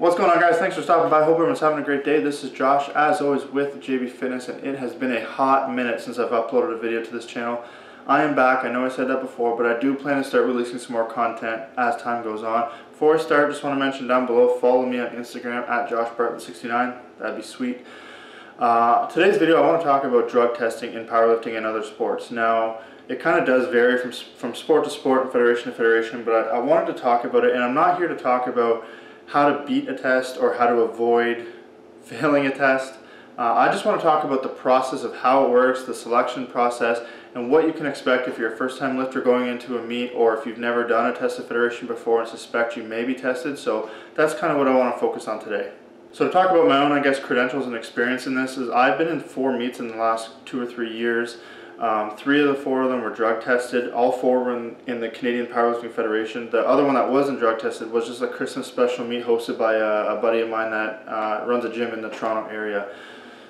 What's going on, guys? Thanks for stopping by. Hope everyone's having a great day. This is Josh, as always, with JB Fitness, and it has been a hot minute since I've uploaded a video to this channel. I am back. I know I said that before, but I do plan to start releasing some more content as time goes on. Before I start, just want to mention down below, follow me on Instagram at JoshBartlett69. That'd be sweet. Today's video, I want to talk about drug testing in powerlifting and other sports. Now, it kind of does vary from sport to sport and federation to federation, but I wanted to talk about it, and I'm not here to talk about how to beat a test or how to avoid failing a test. I just want to talk about the process of how it works, the selection process, and what you can expect if you're a first-time lifter going into a meet, or if you've never done a test of federation before and suspect you may be tested. So that's kind of what I want to focus on today. So to talk about my own, I guess, credentials and experience in this is I've been in 4 meets in the last 2 or 3 years. 3 of the 4 of them were drug tested. All 4 were in the Canadian Powerlifting Federation. The other one that wasn't drug tested was just a Christmas special meet hosted by a buddy of mine that runs a gym in the Toronto area.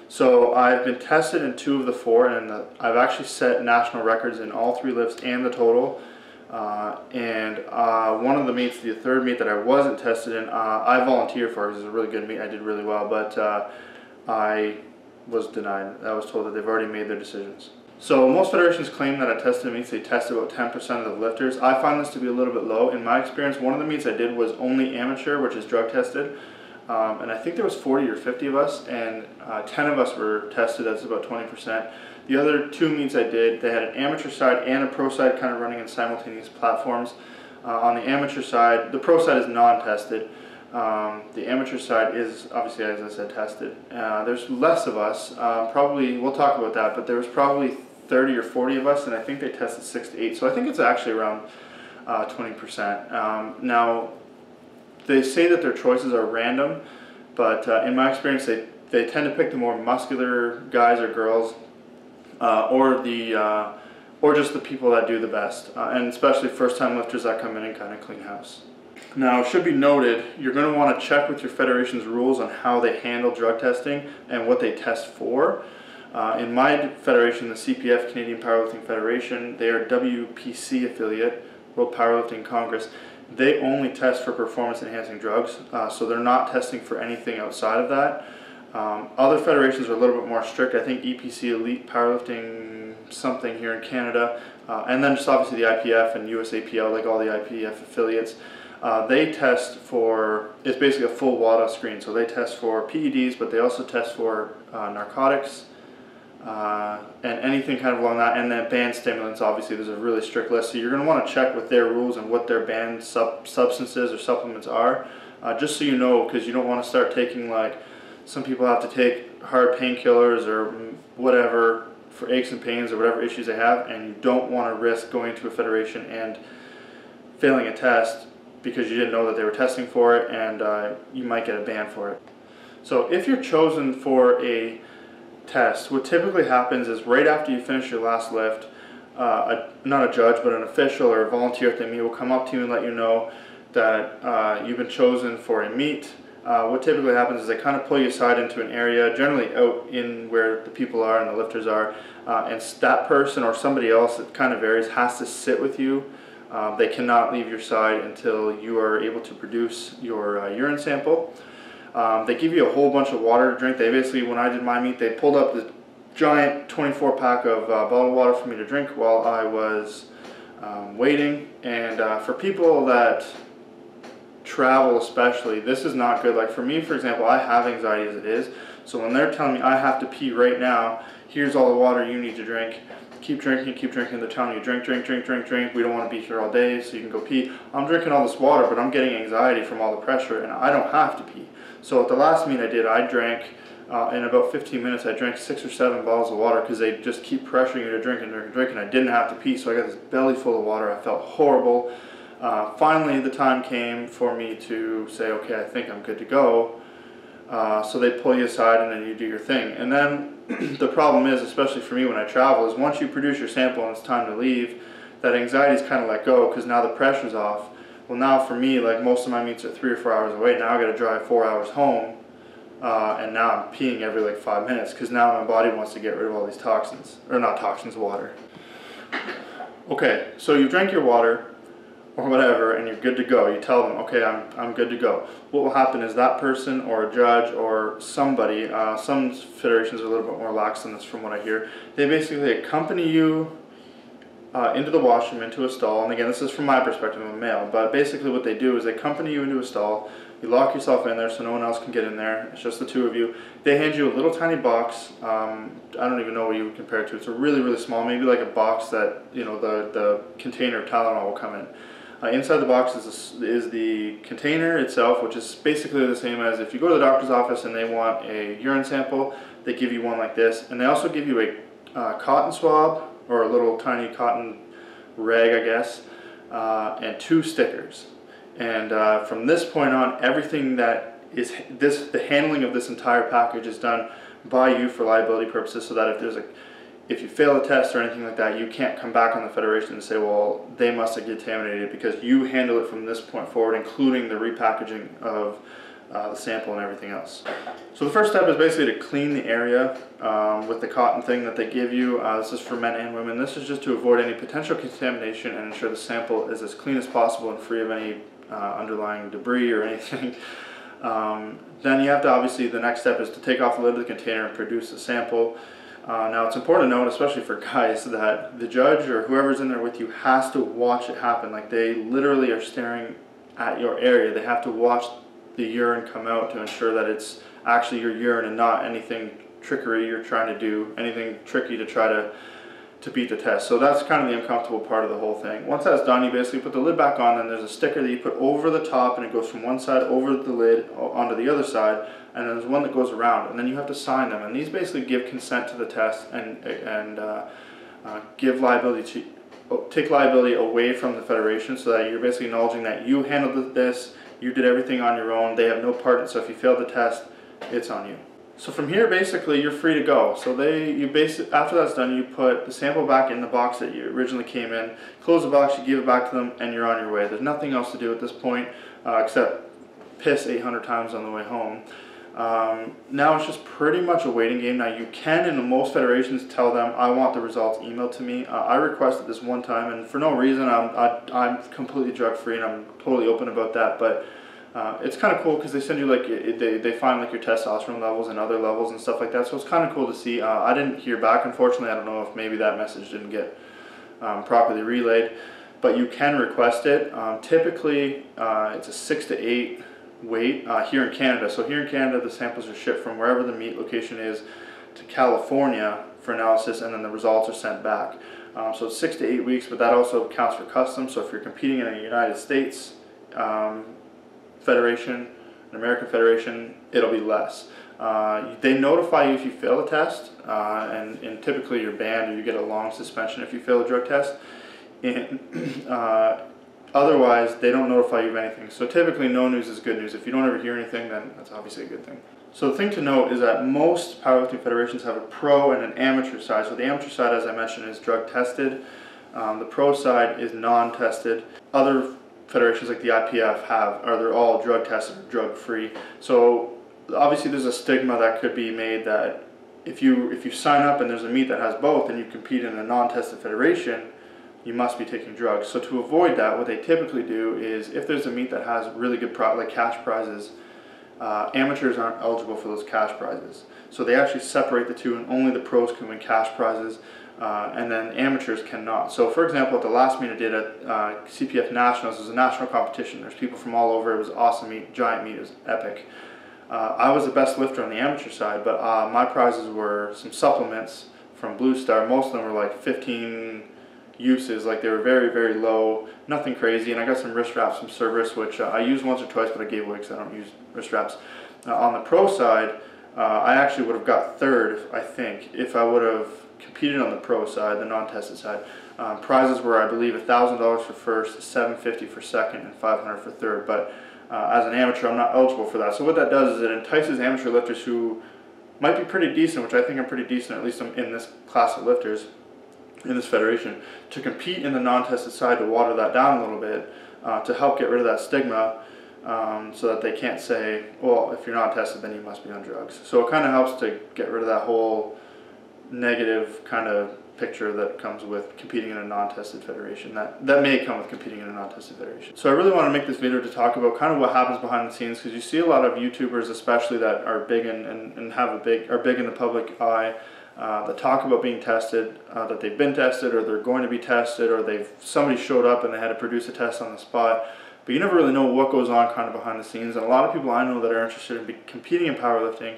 So I've been tested in 2 of the 4, and I've actually set national records in all 3 lifts and the total. One of the meets, the 3rd meet that I wasn't tested in, I volunteered for because it was a really good meet. I did really well, but I was denied. I was told that they've already made their decisions. So most federations claim that at tested meets they test about 10% of the lifters. I find this to be a little bit low. In my experience, one of the meets I did was only amateur, which is drug tested. And I think there was 40 or 50 of us, and 10 of us were tested. That's about 20%. The other 2 meets I did, they had an amateur side and a pro side kind of running in simultaneous platforms. On the amateur side, the pro side is non-tested. The amateur side is obviously, as I said, tested. There's less of us, probably, we'll talk about that, but there was probably 30 or 40 of us, and I think they tested 6 to 8, so I think it's actually around 20%. Now, they say that their choices are random, but in my experience, they tend to pick the more muscular guys or girls, or just the people that do the best, and especially first-time lifters that come in and kind of clean house. Now, it should be noted, you're going to want to check with your federation's rules on how they handle drug testing and what they test for. In my federation, the CPF, Canadian Powerlifting Federation, they are WPC affiliate, World Powerlifting Congress. They only test for performance-enhancing drugs, so they're not testing for anything outside of that. Other federations are a little bit more strict. I think EPC, Elite Powerlifting something here in Canada, and then just obviously the IPF and USAPL, like all the IPF affiliates. They test for, it's basically a full WADA screen, so they test for PEDs, but they also test for narcotics, and anything kind of along that, and then banned stimulants. Obviously there's a really strict list, so you're going to want to check with their rules and what their banned substances or supplements are, just so you know, because you don't want to start taking, like, some people have to take hard painkillers or whatever for aches and pains or whatever issues they have, and you don't want to risk going to a federation and failing a test because you didn't know that they were testing for it, and you might get a ban for it. So if you're chosen for a test, what typically happens is right after you finish your last lift, not a judge, but an official or a volunteer at the meet will come up to you and let you know that you've been chosen for a meet. What typically happens is they kind of pull you aside into an area, generally out in where the people are and the lifters are, and that person or somebody else, it kind of varies, has to sit with you. They cannot leave your side until you are able to produce your urine sample. They give you a whole bunch of water to drink. They basically, when I did my meet, they pulled up this giant 24-pack of bottled water for me to drink while I was waiting. And for people that travel especially, this is not good. Like for me, for example, I have anxiety as it is, so when they're telling me I have to pee right now, here's all the water you need to drink, keep drinking, they're telling you drink, we don't want to be here all day so you can go pee. I'm drinking all this water, but I'm getting anxiety from all the pressure, and I don't have to pee. So at the last meet I did, I drank, in about 15 minutes, I drank 6 or 7 bottles of water because they just keep pressuring you to drink, and I didn't have to pee, so I got this belly full of water. I felt horrible. Finally, the time came for me to say, okay, I think I'm good to go. So they pull you aside and then you do your thing. And then the problem is, especially for me when I travel, is once you produce your sample and it's time to leave, that anxiety's kind of let go because now the pressure's off. Well, now for me, like most of my meets are 3 or 4 hours away. Now I got to drive 4 hours home, and now I'm peeing every like 5 minutes because now my body wants to get rid of all these toxins, or not toxins, water. Okay, so you drank your water. or whatever, and you're good to go. You tell them, okay, I'm good to go. What will happen is that person or a judge or somebody, some federations are a little bit more lax than this from what I hear, they basically accompany you into the washroom, into a stall. And again, this is from my perspective, I'm a male, but basically what they do is they accompany you into a stall. You lock yourself in there so no one else can get in there. It's just the two of you. They hand you a little tiny box. I don't even know what you would compare it to. It's a really, really small, maybe like a box that, you know, the container of Tylenol will come in. Inside the box is the container itself, which is basically the same as if you go to the doctor's office and they want a urine sample, they give you one like this. And they also give you a cotton swab, or a little tiny cotton rag, I guess, and 2 stickers. And from this point on, everything that is the handling of this entire package is done by you for liability purposes, so that if you fail a test or anything like that, you can't come back on the federation and say, well, they must have contaminated, because you handle it from this point forward, including the repackaging of the sample and everything else. So the first step is basically to clean the area with the cotton thing that they give you. This is for men and women. This is just to avoid any potential contamination and ensure the sample is as clean as possible and free of any underlying debris or anything. Then you have to, obviously, the next step is to take off the lid of the container and produce the sample. Now it's important to note, especially for guys, that the judge or whoever's in there with you has to watch it happen. Like, they literally are staring at your area. They have to watch the urine come out to ensure that it's actually your urine and not anything trickery you're trying to do, anything tricky to try to beat the test. So that's kind of the uncomfortable part of the whole thing. Once that's done, you basically put the lid back on, and there's a sticker that you put over the top, and it goes from one side over the lid onto the other side, and then there's one that goes around, and then you have to sign them. And these basically give consent to the test and give liability take liability away from the federation, so that you're basically acknowledging that you handled this, you did everything on your own, they have no part in it, so if you fail the test, it's on you. So from here, basically, you're free to go. So after that's done, you put the sample back in the box that you originally came in, close the box, you give it back to them, and you're on your way. There's nothing else to do at this point except piss 800 times on the way home. Now it's just pretty much a waiting game. Now you can, in most federations, tell them, I want the results emailed to me. I requested this one time, and for no reason, I'm completely drug-free, and I'm totally open about that, but it's kind of cool because they send you, like, they find like your testosterone levels and other levels and stuff like that, so it's kind of cool to see. I didn't hear back, unfortunately. I don't know if maybe that message didn't get properly relayed, but you can request it. Typically it's a 6 to 8 wait here in Canada. So here in Canada, the samples are shipped from wherever the meat location is to California for analysis, and then the results are sent back. So it's 6 to 8 weeks, but that also counts for customs. So if you're competing in a United States federation, an American federation, it'll be less. They notify you if you fail a test, and typically you're banned or you get a long suspension if you fail a drug test. And otherwise, they don't notify you of anything. So typically, no news is good news. If you don't ever hear anything, then that's obviously a good thing. So the thing to note is that most powerlifting federations have a pro and an amateur side. So the amateur side, as I mentioned, is drug tested. The pro side is non-tested. Other federations like the IPF they're all drug tested or drug free. So obviously there's a stigma that could be made that if you sign up and there's a meet that has both and you compete in a non-tested federation, you must be taking drugs. So to avoid that, what they typically do is, if there's a meet that has really good like cash prizes, amateurs aren't eligible for those cash prizes. So they actually separate the two, and only the pros can win cash prizes, and then amateurs cannot. So for example, at the last meet I did at CPF Nationals, it was a national competition. There's people from all over. It was an awesome meet, giant meet, it was epic. I was the best lifter on the amateur side, but my prizes were some supplements from Blue Star. Most of them were like 15 uses, like they were very, very low, nothing crazy, and I got some wrist wraps from Cerberus, which I used once or twice, but I gave away because I don't use wrist wraps. On the pro side, I actually would have got third, I think, if I would have competed on the pro side, the non-tested side. Prizes were, I believe, $1,000 for first, $750 for second, and $500 for third, but as an amateur, I'm not eligible for that. So what that does is it entices amateur lifters who might be pretty decent, which I think I'm pretty decent, at least I'm in this class of lifters, in this federation, to compete in the non-tested side, to water that down a little bit, to help get rid of that stigma, so that they can't say, well, if you're not tested, then you must be on drugs. So it kind of helps to get rid of that whole negative kind of picture that comes with competing in a non-tested federation, that may come with competing in a non-tested federation. So I really want to make this video to talk about kind of what happens behind the scenes, because you see a lot of YouTubers especially that are big and are big in the public eye, that talk about being tested, that they've been tested or they're going to be tested, or somebody showed up and they had to produce a test on the spot, but you never really know what goes on kind of behind the scenes. And a lot of people I know that are interested in competing in powerlifting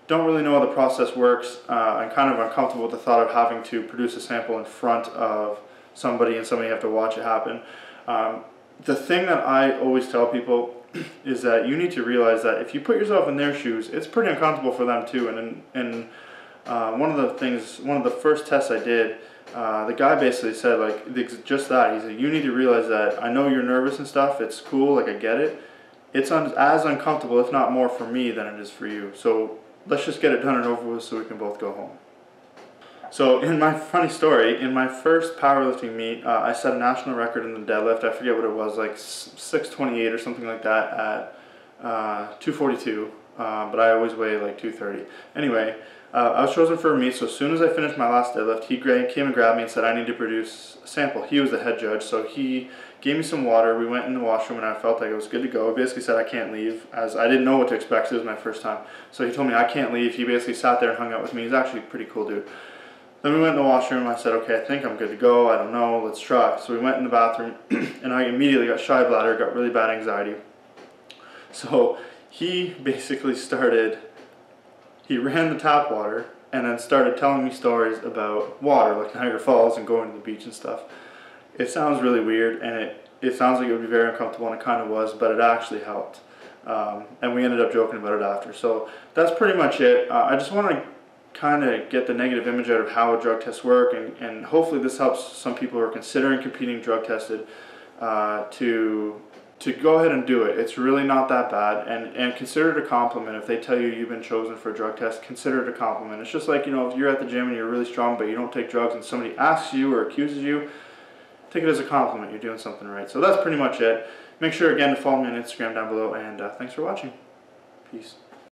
don't really know how the process works, and kind of uncomfortable with the thought of having to produce a sample in front of somebody and somebody have to watch it happen. The thing that I always tell people is that you need to realize that if you put yourself in their shoes, it's pretty uncomfortable for them too. And one of the first tests I did, the guy basically said, like, just that. He said, you need to realize that I know you're nervous and stuff, it's cool, like, I get it. It's as uncomfortable, if not more, for me than it is for you. So let's just get it done and over with so we can both go home. So in my funny story, in my first powerlifting meet, I set a national record in the deadlift. I forget what it was, like 628 or something like that at 242, but I always weigh like 230. Anyway, I was chosen for a meet, so as soon as I finished my last deadlift, he came and grabbed me and said I need to produce a sample. He was the head judge, so he gave me some water. We went in the washroom and I felt like it was good to go. He basically said I can't leave, as I didn't know what to expect. It was my first time. So he told me I can't leave. He basically sat there and hung out with me. He's actually a pretty cool dude. Then we went in the washroom. I said, okay, I think I'm good to go. I don't know. Let's try. So we went in the bathroom and I immediately got shy bladder, got really bad anxiety. So he basically he ran the tap water and then started telling me stories about water, like Niagara Falls and going to the beach and stuff. It sounds really weird, and it sounds like it would be very uncomfortable, and it kind of was, but it actually helped. And we ended up joking about it after. So that's pretty much it. I just want to kind of get the negative image out of how drug tests work, and hopefully this helps some people who are considering competing drug tested to go ahead and do it. It's really not that bad, and consider it a compliment. If they tell you you've been chosen for a drug test, consider it a compliment. It's just like, you know, if you're at the gym and you're really strong but you don't take drugs and somebody asks you or accuses you, take it as a compliment. You're doing something right. So that's pretty much it. Make sure again to follow me on Instagram down below, and thanks for watching. Peace.